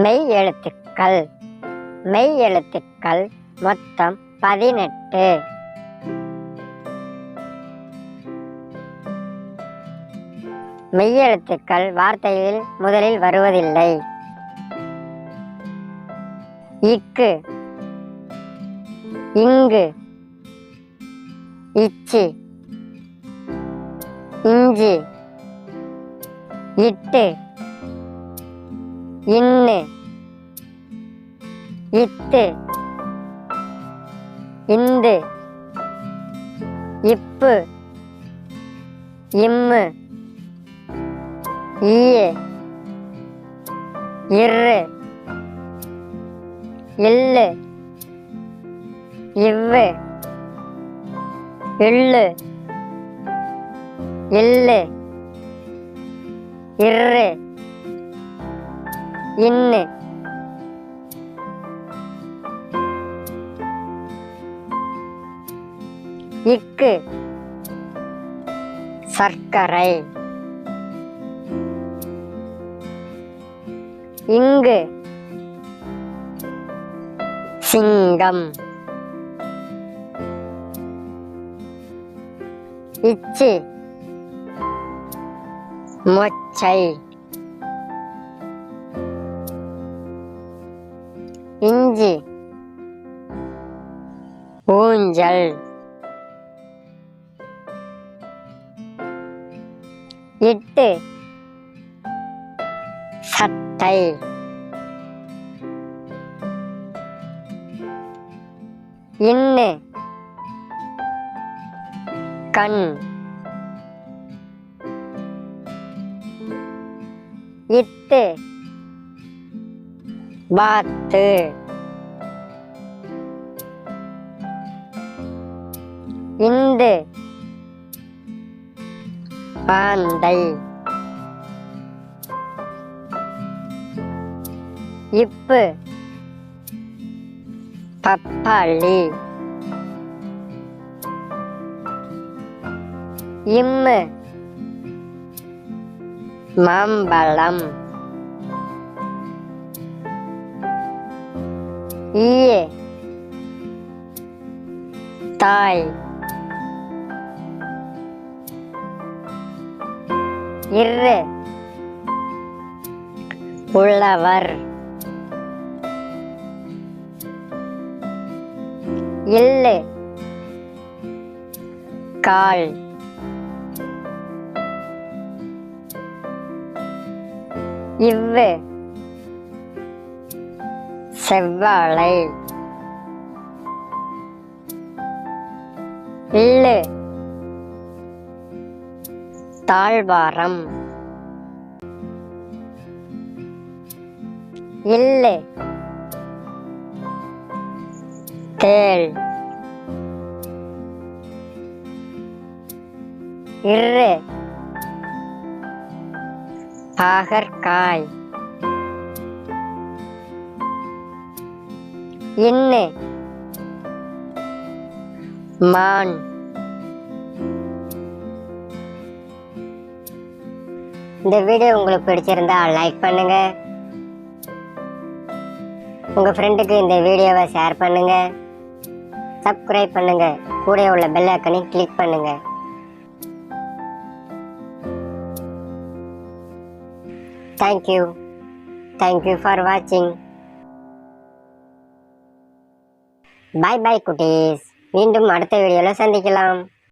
மெய் எழுத்துக்கள். மெய் எழுத்துக்கள் மொத்தம் 18. மெய்யெழுத்துக்கள் வார்த்தையில் முதலில் வருவதில்லை. இக்கு, இங்கு, இச்சி, இஞ்சி, இட்டு, இன்னு, இத்து, இந்து, இப்பு, இம்மு, ஈய, இரு, இல்லு, இவ்வு, எள்ளு, இல்லு, இரு, இன்னு. இக்கு, சர்க்கரை. இங்கு, சிங்கம். இச்சி, மொச்சை. இஞ்சி, ஊஞ்சல். இட்டு, சட்டை. இன்னு, கண். இத்து, வாத்து. இந்து, ஆந்தை. இப்பு, பப்பாளி. இம்மு, மாம்பழம். ஈய, தாய். இரு, உழவர். இல்லு, கால். இவ்வு, செவ்வாழை. இல்லு, தாழ்வாரம். இல்லு, தேள். இரு, பாகற்காய். இன்னு, மான். இந்த வீடியோ உங்களுக்கு பிடிச்சிருந்தா லைக் பண்ணுங்க. உங்க ஃப்ரெண்டுக்கு இந்த வீடியோவை ஷேர் பண்ணுங்க. சப்ஸ்கிரைப் பண்ணுங்க. கூட உள்ள பெல் ஐக்கனை கிளிக் பண்ணுங்க. Thank you. Thank you for watching. Bye bye குட்டீஸ். மீண்டும் அடுத்த வீடியோல சந்திக்கலாம்.